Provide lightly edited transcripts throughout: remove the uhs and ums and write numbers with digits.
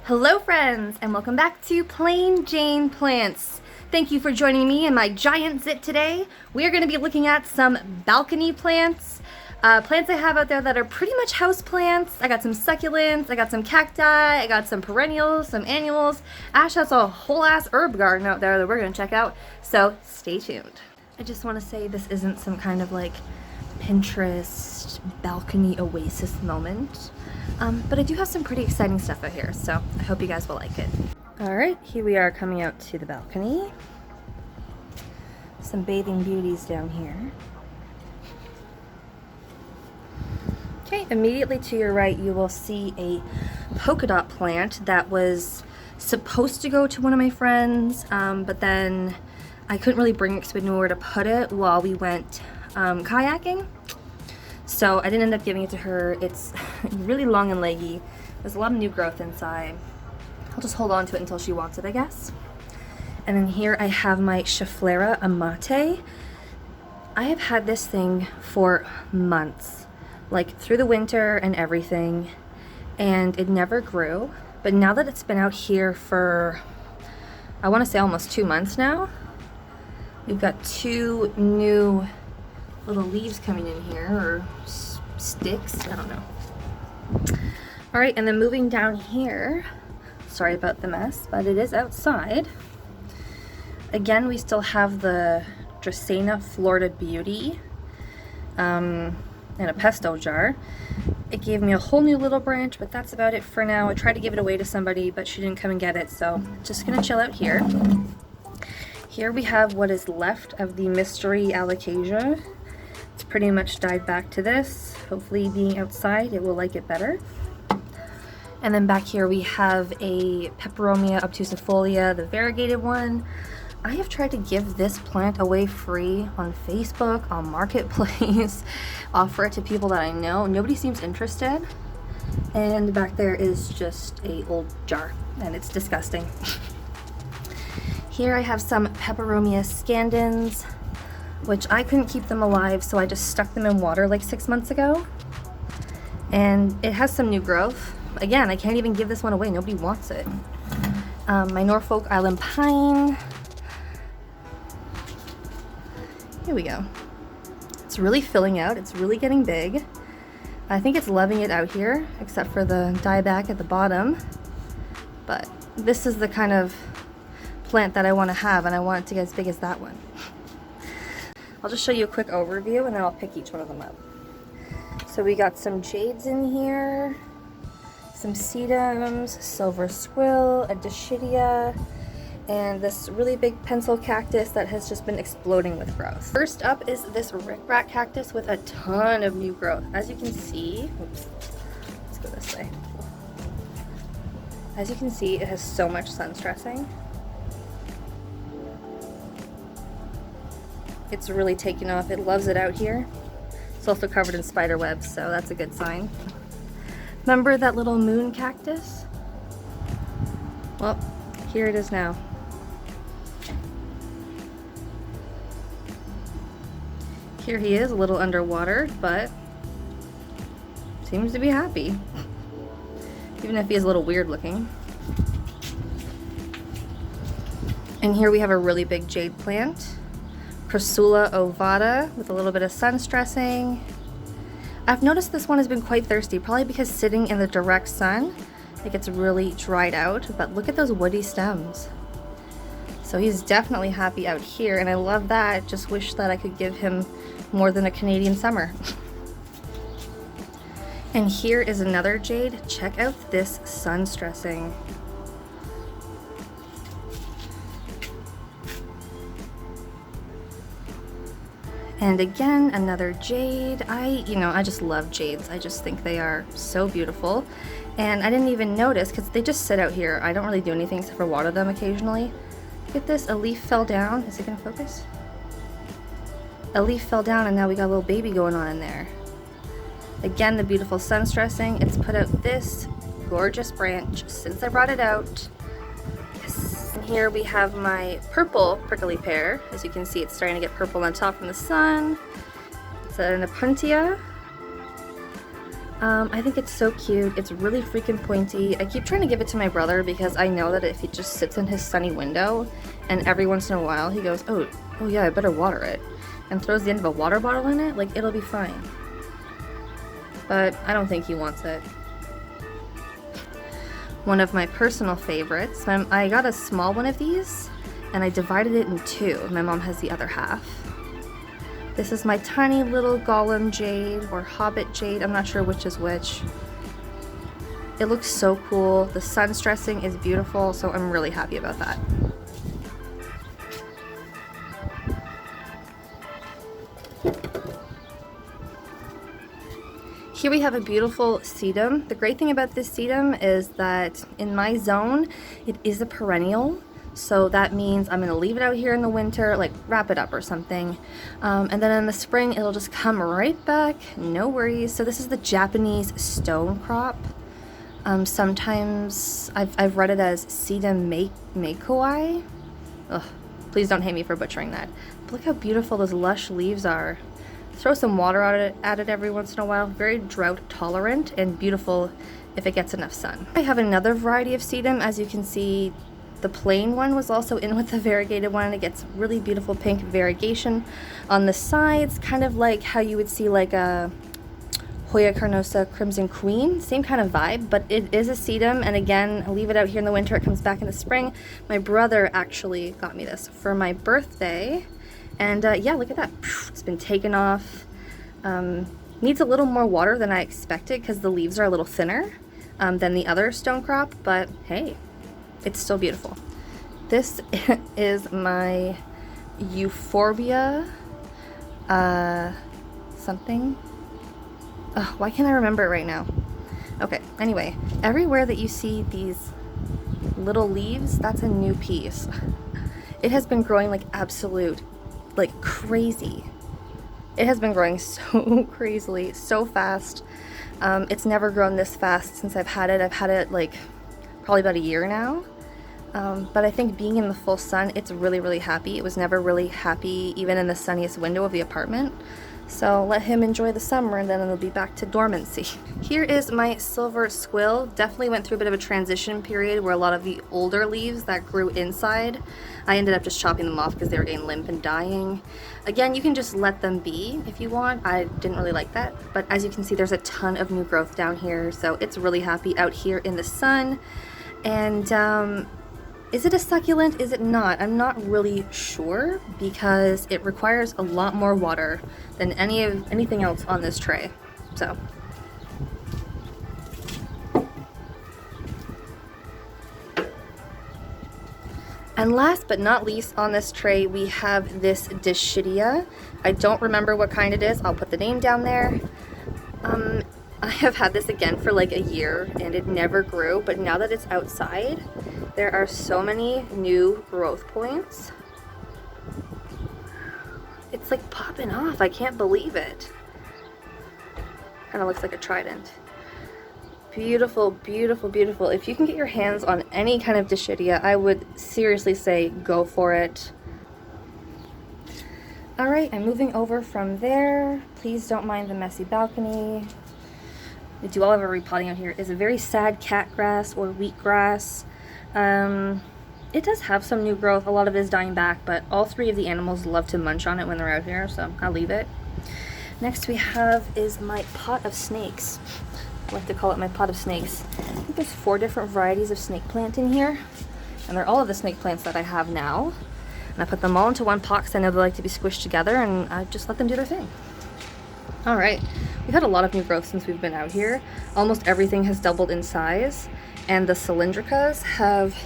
Hello friends, and welcome back to Plain Jane Plants. Thank you for joining me in my giant zit today. We are going to be looking at some balcony plants. Plants I have out there that are pretty much house plants. I got some succulents, I got some cacti, I got some perennials, some annuals. Ash has a whole ass herb garden out there that we're going to check out, so stay tuned. I just want to say this isn't some kind of like Pinterest balcony oasis moment. But I do have some pretty exciting stuff out here, so I hope you guys will like it. Alright, here we are coming out to the balcony. Some bathing beauties down here. Okay, immediately to your right you will see a polka dot plant that was supposed to go to one of my friends, but then I couldn't really bring it because we didn't know where to put it while we went kayaking. So I didn't end up giving it to her. It's really long and leggy. There's a lot of new growth inside. I'll just hold on to it until she wants it, I guess. And then here I have my Schefflera amate. I have had this thing for months, like through the winter and everything, and it never grew. But now that it's been out here for, I want to say almost 2 months now, we've got 2 new little leaves coming in here, or sticks, I don't know. Alright, and then moving down here, sorry about the mess, but it is outside. Again, we still have the Dracaena Florida Beauty in a pesto jar. It gave me a whole new little branch, but that's about it for now. I tried to give it away to somebody, but she didn't come and get it, so just gonna chill out here. Here we have what is left of the Mystery Alocasia. It's pretty much died back to this. Hopefully being outside it will like it better. And then back here we have a Peperomia obtusifolia, the variegated one. I have tried to give this plant away free on Facebook, on Marketplace, offer it to people that I know. Nobody seems interested. And back there is just a old jar, and it's disgusting. Here I have some Peperomia scandens, which I couldn't keep them alive, so I just stuck them in water like 6 months ago. And it has some new growth. Again, I can't even give this one away, nobody wants it. My Norfolk Island pine. Here we go. It's really filling out, it's really getting big. I think it's loving it out here, except for the dieback at the bottom. But this is the kind of plant that I want to have, and I want it to get as big as that one. I'll just show you a quick overview and then I'll pick each one of them up. So we got some jades in here, some sedums, silver squill, a dischidia, and this really big pencil cactus that has just been exploding with growth. First up is this rickrack cactus with a ton of new growth. As you can see, oops, let's go this way. As you can see, it has so much sun stressing. It's really taken off. It loves it out here. It's also covered in spider webs, so that's a good sign. Remember that little moon cactus? Well, here it is now. Here he is, a little underwater, but seems to be happy. Even if he is a little weird looking. And here we have a really big jade plant. Priscilla ovata with a little bit of sun stressing. I've noticed this one has been quite thirsty, probably because sitting in the direct sun, it gets really dried out, but look at those woody stems. So he's definitely happy out here, and I love that. Just wish that I could give him more than a Canadian summer. And here is another jade. Check out this sun stressing. And again, another jade. I just love jades. I just think they are so beautiful. And I didn't even notice because they just sit out here. I don't really do anything except for water them occasionally. Look at this, a leaf fell down. Is it gonna focus? A leaf fell down and now we got a little baby going on in there. Again, the beautiful sun stressing. It's put out this gorgeous branch since I brought it out. And here we have my purple prickly pear. As you can see, it's starting to get purple on top from the sun. It's an Apuntia. I think it's so cute. It's really freaking pointy. I keep trying to give it to my brother because I know that if he just sits in his sunny window and every once in a while he goes, oh yeah, I better water it, and throws the end of a water bottle in it, like, it'll be fine. But I don't think he wants it. One of my personal favorites, I got a small one of these and I divided it in two. My mom has the other half. This is my tiny little Golem Jade, or Hobbit Jade, I'm not sure which is which. It looks so cool. The sun stressing is beautiful, so I'm really happy about that. Here we have a beautiful sedum. The great thing about this sedum is that in my zone, it is a perennial. So that means I'm gonna leave it out here in the winter, like wrap it up or something. And then in the spring, it'll just come right back, no worries. So this is the Japanese stone crop. Sometimes I've read it as Sedum Makoi. Ugh, please don't hate me for butchering that. But look how beautiful those lush leaves are. Throw some water at it every once in a while. Very drought tolerant and beautiful if it gets enough sun. I have another variety of sedum. As you can see, the plain one was also in with the variegated one. It gets really beautiful pink variegation on the sides, kind of like how you would see like a Hoya carnosa Crimson Queen. Same kind of vibe, but it is a sedum, and again, I leave it out here in the winter. It comes back in the spring. My brother actually got me this for my birthday, and yeah, look at that. It's been taken off. Needs a little more water than I expected because the leaves are a little thinner than the other stone crop, but hey, it's still beautiful. This is my Euphorbia something. Oh, why can't I remember it right now? Okay, anyway, everywhere that you see these little leaves, that's a new piece. It has been growing like absolute, like crazy. It has been growing so crazily, so fast. It's never grown this fast since I've had it. I've had it like probably about a year now. But I think being in the full sun, it's really, really happy. It was never really happy even in the sunniest window of the apartment. So let him enjoy the summer and then it'll be back to dormancy. Here is my silver squill. Definitely went through a bit of a transition period where a lot of the older leaves that grew inside, I ended up just chopping them off because they were getting limp and dying. Again, you can just let them be if you want. I didn't really like that, but as you can see, there's a ton of new growth down here. So it's really happy out here in the sun. And is it a succulent? Is it not? I'm not really sure because it requires a lot more water than anything else on this tray. So. And last but not least on this tray, we have this Dischidia. I don't remember what kind it is. I'll put the name down there. I have had this again for like a year and it never grew, but now that it's outside, there are so many new growth points. It's like popping off. I can't believe it. Kind of looks like a trident. Beautiful, beautiful, beautiful. If you can get your hands on any kind of Dischidia, I would seriously say go for it. All right, I'm moving over from there. Please don't mind the messy balcony. We do all of our repotting out here. It's a very sad catgrass or wheatgrass. It does have some new growth. A lot of it is dying back, but all three of the animals love to munch on it when they're out here, so I'll leave it. Next we have is my pot of snakes. I like to call it my pot of snakes. I think there's 4 different varieties of snake plant in here, and they're all of the snake plants that I have now. And I put them all into one pot because I know they like to be squished together, and I just let them do their thing. All right, we've had a lot of new growth since we've been out here. Almost everything has doubled in size, and the cylindricas have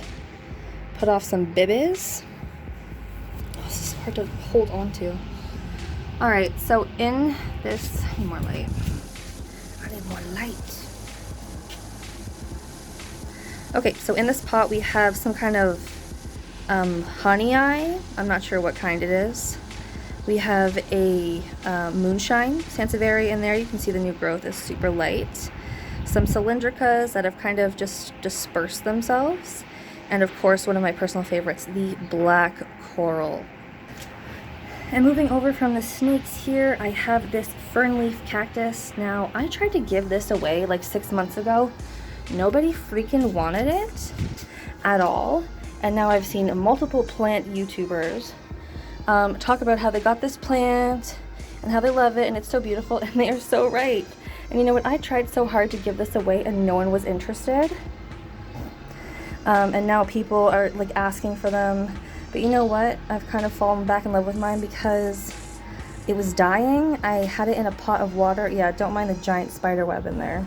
put off some bibbies. Oh, this is hard to hold on to. All right, so in this, I need more light. I need more light. Okay, so in this pot we have some kind of honey eye. I'm not sure what kind it is. We have a moonshine sansevieria in there. You can see the new growth is super light. Some cylindricas that have kind of just dispersed themselves. And of course, one of my personal favorites, the black coral. And moving over from the snakes here, I have this fern leaf cactus. Now, I tried to give this away like 6 months ago. Nobody freaking wanted it at all. And now I've seen multiple plant YouTubers talk about how they got this plant and how they love it and it's so beautiful, and they are so right. And you know what? I tried so hard to give this away and no one was interested. And now people are like asking for them. But you know what? I've kind of fallen back in love with mine because it was dying. I had it in a pot of water. Yeah, don't mind the giant spider web in there.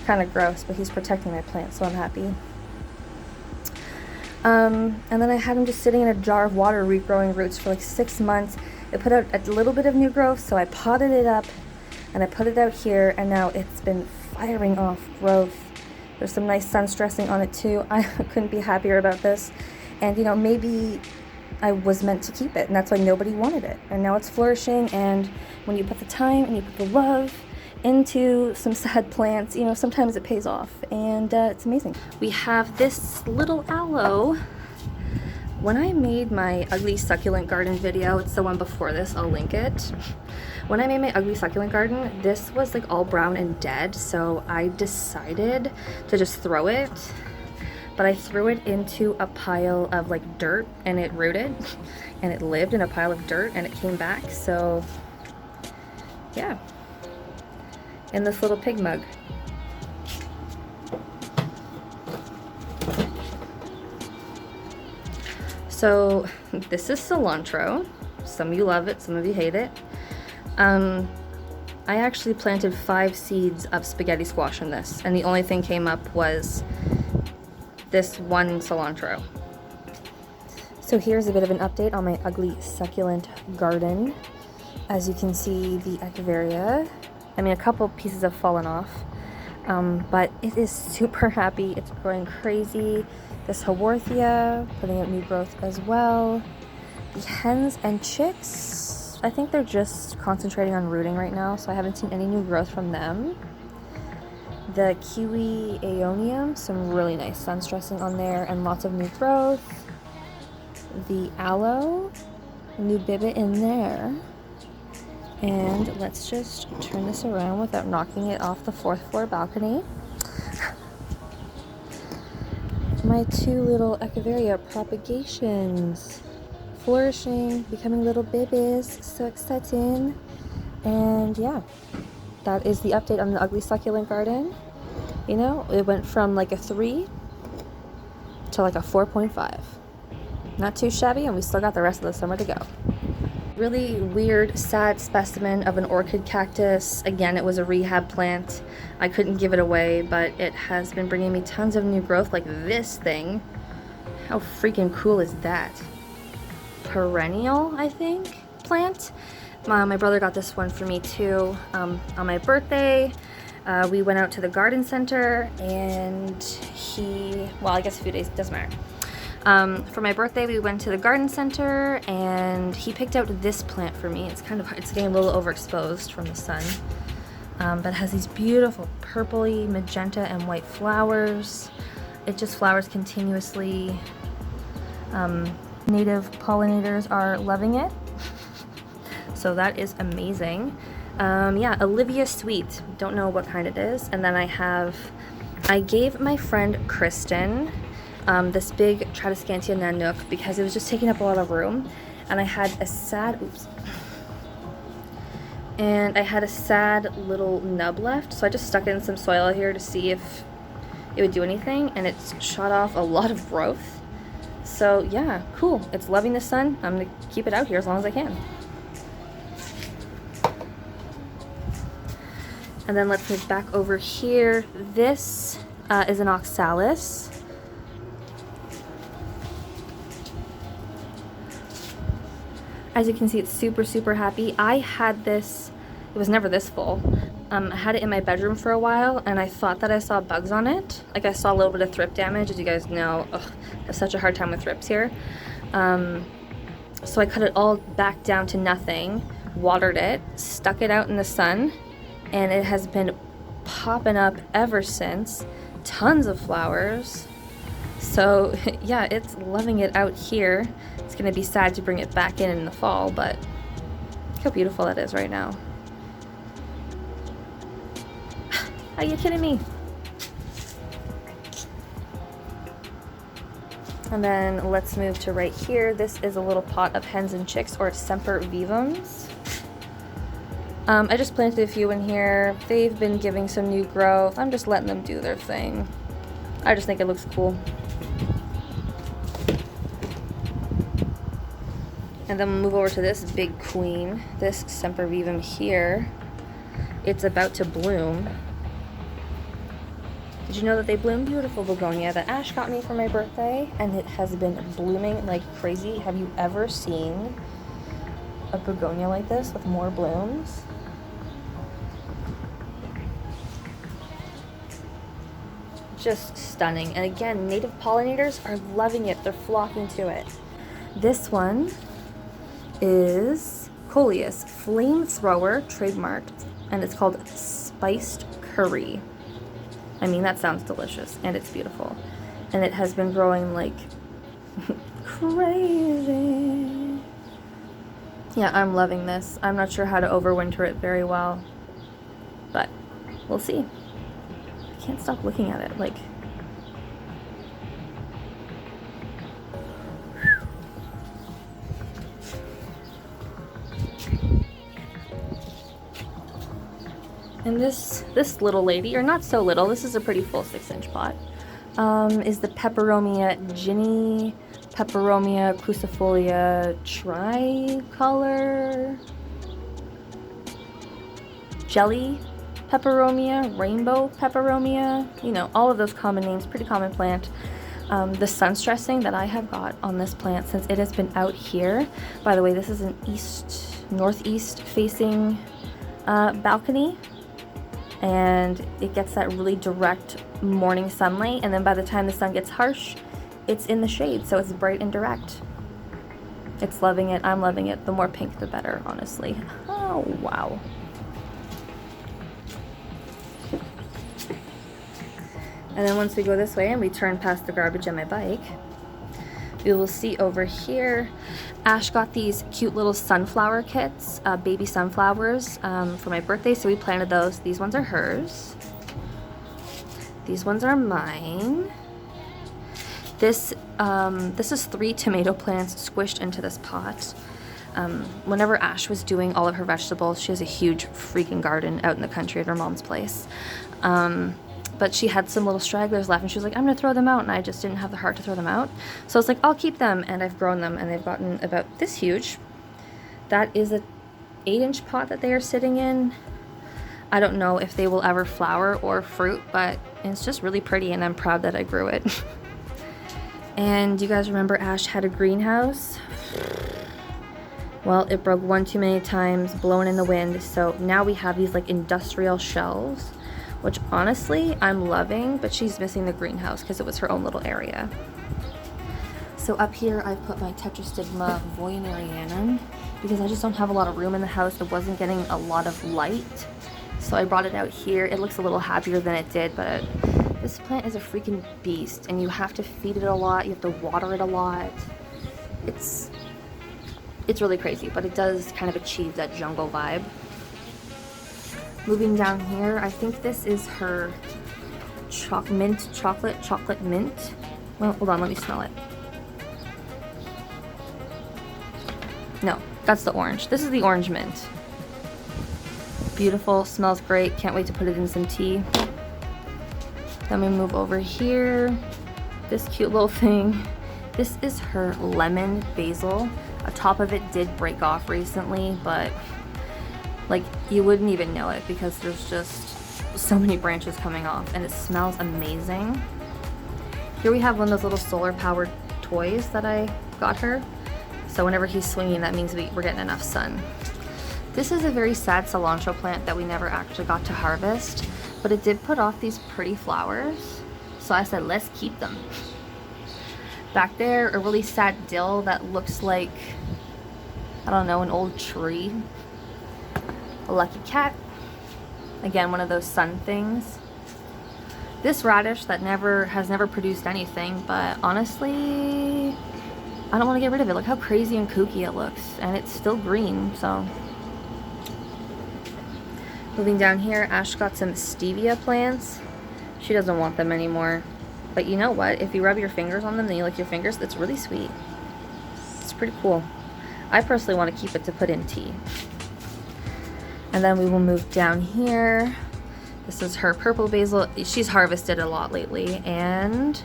Kind of gross, but he's protecting my plant, so I'm happy. And then I had him just sitting in a jar of water regrowing roots for like 6 months. It put out a little bit of new growth, so I potted it up and I put it out here, and now it's been firing off growth. There's some nice sun stressing on it too. I couldn't be happier about this. And you know, maybe I was meant to keep it, and that's why nobody wanted it. And now it's flourishing, and when you put the time and you put the love into some sad plants, you know, sometimes it pays off, and it's amazing. We have this little aloe. When I made my ugly succulent garden video, it's the one before this, I'll link it. When I made my ugly succulent garden, this was like all brown and dead, so I decided to just throw it. But I threw it into a pile of like dirt, and it rooted, and it lived in a pile of dirt, and it came back. So yeah, in this little pig mug. So this is cilantro. Some of you love it, some of you hate it. I actually planted 5 seeds of spaghetti squash in this, and the only thing came up was this one cilantro. So here's a bit of an update on my ugly succulent garden. As you can see, the echeveria, I mean, a couple pieces have fallen off, but it is super happy. It's growing crazy. This haworthia, putting out new growth as well. The hens and chicks, I think they're just concentrating on rooting right now, so I haven't seen any new growth from them. The kiwi aeonium, some really nice sun stressing on there and lots of new growth. The aloe, new bibbit in there. And let's just turn this around without knocking it off the 4th floor balcony. My 2 little echeveria propagations, flourishing, becoming little babies, so exciting. And yeah, that is the update on the ugly succulent garden. You know, it went from like a 3 to like a 4.5. Not too shabby, and we still got the rest of the summer to go. Really weird, sad specimen of an orchid cactus. Again, it was a rehab plant. I couldn't give it away, but it has been bringing me tons of new growth, like this thing. How freaking cool is that? Perennial, I think, plant. My brother got this one for me too on my birthday. We went out to the garden center, and well, I guess a few days, doesn't matter. For my birthday, we went to the garden center, and he picked out this plant for me. It's getting a little overexposed from the sun, but it has these beautiful purpley, magenta, and white flowers. It just flowers continuously. Native pollinators are loving it, so that is amazing. Yeah, Olivia Sweet, don't know what kind it is. And then I gave my friend Kristen this big Tetrastigma Void because it was just taking up a lot of room, and I had a sad little nub left, so I just stuck it in some soil here to see if it would do anything, and it's shot off a lot of growth. So yeah, cool. It's loving the sun. I'm gonna keep it out here as long as I can. And then let's move back over here. This is an Oxalis. As you can see, it's super, super happy. I had this, it was never this full. I had it in my bedroom for a while, and I thought that I saw bugs on it. Like, I saw a little bit of thrip damage. As you guys know, I have such a hard time with thrips here. So I cut it all back down to nothing, watered it, stuck it out in the sun, and it has been popping up ever since. Tons of flowers. So yeah, it's loving it out here. It's gonna be sad to bring it back in the fall, but look how beautiful that is right now. Are you kidding me? And then let's move to right here. This is a little pot of hens and chicks, or semper vivums. I just planted a few in here. They've been giving some new growth. I'm just letting them do their thing. I just think it looks cool. And then we'll move over to this big queen, this sempervivum here. It's about to bloom. Did you know that they bloom? Beautiful begonia that Ash got me for my birthday, and it has been blooming like crazy. Have you ever seen a begonia like this with more blooms? Just stunning. And again, native pollinators are loving it. They're flocking to it. This one is Coleus Flamethrower, trademarked, and it's called Spiced Curry. I mean, that sounds delicious, and it's beautiful. And it has been growing like crazy. Yeah, I'm loving this. I'm not sure how to overwinter it very well, but we'll see. I can't stop looking at it, like... And this little lady, or not so little, this is a pretty full 6-inch pot, is the Peperomia Ginny, Peperomia crucifolia tricolor, jelly Peperomia, rainbow Peperomia, you know, all of those common names, pretty common plant. The sun stressing that I have got on this plant since it has been out here, by the way, this is an northeast facing balcony. And it gets that really direct morning sunlight, and then by the time the sun gets harsh, it's in the shade, so it's bright and direct. It's loving it. I'm loving it. The more pink, the better, honestly. Oh, wow. And then once we go this way and we turn past the garbage and my bike, we will see over here, Ash got these cute little sunflower kits, baby sunflowers, for my birthday, so we planted those. These ones are hers. These ones are mine. This is 3 tomato plants squished into this pot. Whenever Ash was doing all of her vegetables, she has a huge freaking garden out in the country at her mom's place. But she had some little stragglers left, and she was like, I'm gonna throw them out, and I just didn't have the heart to throw them out. So I was like, I'll keep them, and I've grown them, and they've gotten about this huge. That is a 8-inch pot that they are sitting in. I don't know if they will ever flower or fruit, but it's just really pretty, and I'm proud that I grew it. And you guys remember Ash had a greenhouse? Well, it broke one too many times, blown in the wind, so now we have these like industrial shelves, which honestly I'm loving, but she's missing the greenhouse because it was her own little area. So up here I've put my Tetrastigma Void because I just don't have a lot of room in the house. It wasn't getting a lot of light, so I brought it out here. It looks a little happier than it did, but this plant is a freaking beast, and you have to feed it a lot, you have to water it a lot. It's really crazy, but it does kind of achieve that jungle vibe. Moving down here, I think this is her chocolate mint. Well, hold on, let me smell it. No, that's the orange. This is the orange mint. Beautiful, smells great. Can't wait to put it in some tea. Then we move over here. This cute little thing. This is her lemon basil. The top of it did break off recently, but like you wouldn't even know it because there's just so many branches coming off, and it smells amazing. Here we have one of those little solar powered toys that I got her. So whenever he's swinging, that means we're getting enough sun. This is a very sad cilantro plant that we never actually got to harvest, but it did put off these pretty flowers. So I said, let's keep them. Back there, a really sad dill that looks like, I don't know, an old tree. A lucky cat. Again, one of those sun things. This radish that has never produced anything, but honestly, I don't want to get rid of it. Look how crazy and kooky it looks, and it's still green, so. Moving down here, Ash got some Stevia plants. She doesn't want them anymore. But you know what? If you rub your fingers on them, then you lick your fingers, it's really sweet. It's pretty cool. I personally want to keep it to put in tea. And then we will move down here. This is her purple basil. She's harvested a lot lately, and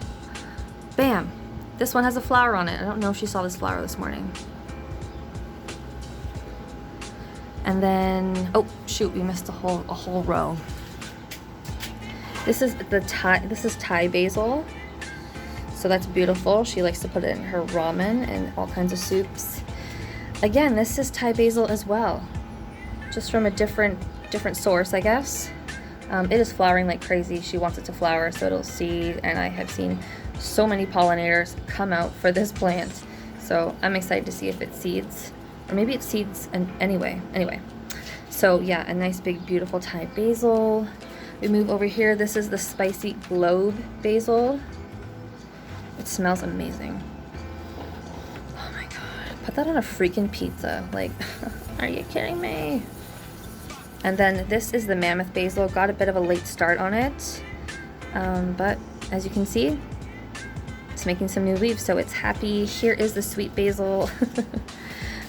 bam! This one has a flower on it. I don't know if she saw this flower this morning. And then, oh shoot, we missed a whole row. This is Thai basil. So that's beautiful. She likes to put it in her ramen and all kinds of soups. Again, this is Thai basil as well. Just from a different source, I guess. It is flowering like crazy. She wants it to flower so it'll seed, and I have seen so many pollinators come out for this plant. So I'm excited to see if it seeds, or maybe it seeds anyway. So yeah, a nice big beautiful Thai basil. We move over here. This is the spicy globe basil. It smells amazing. Oh my god, put that on a freaking pizza. Like, are you kidding me? And then this is the mammoth basil. Got a bit of a late start on it, but as you can see, it's making some new leaves, so it's happy. Here is the sweet basil.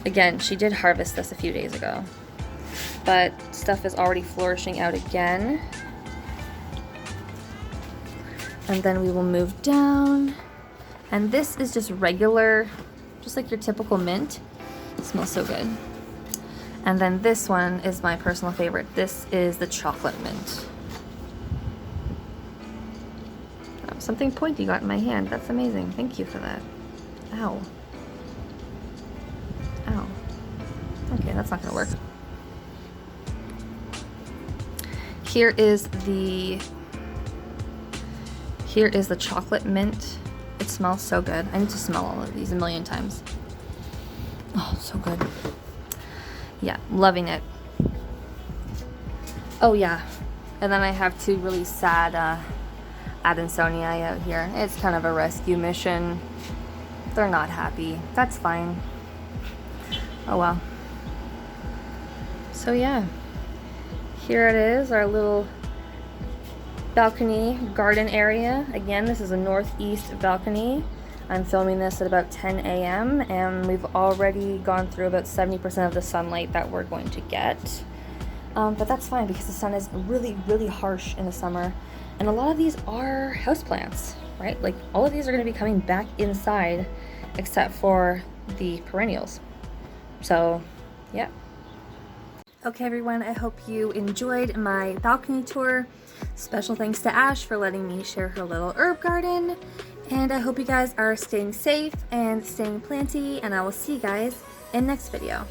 Again, she did harvest this a few days ago, but stuff is already flourishing out again. And then we will move down, and this is just regular, just like your typical mint. It smells so good. And then this one is my personal favorite. This is the chocolate mint. Oh, something pointy got in my hand. That's amazing. Thank you for that. Ow. Ow. Okay, that's not gonna work. Here is the chocolate mint. It smells so good. I need to smell all of these a million times. Oh, so good. Yeah, loving it. Oh yeah, and then I have two really sad Adansonii out here. It's kind of a rescue mission. They're not happy. That's fine. Oh well. So yeah, here it is, our little balcony garden area. Again, this is a northeast balcony. I'm filming this at about 10 a.m. and we've already gone through about 70% of the sunlight that we're going to get. But that's fine because the sun is really, really harsh in the summer. And a lot of these are houseplants, right? Like all of these are going to be coming back inside except for the perennials. So, yeah. Okay everyone, I hope you enjoyed my balcony tour. Special thanks to Ash for letting me share her little herb garden. And I hope you guys are staying safe and staying planty, and I will see you guys in next video.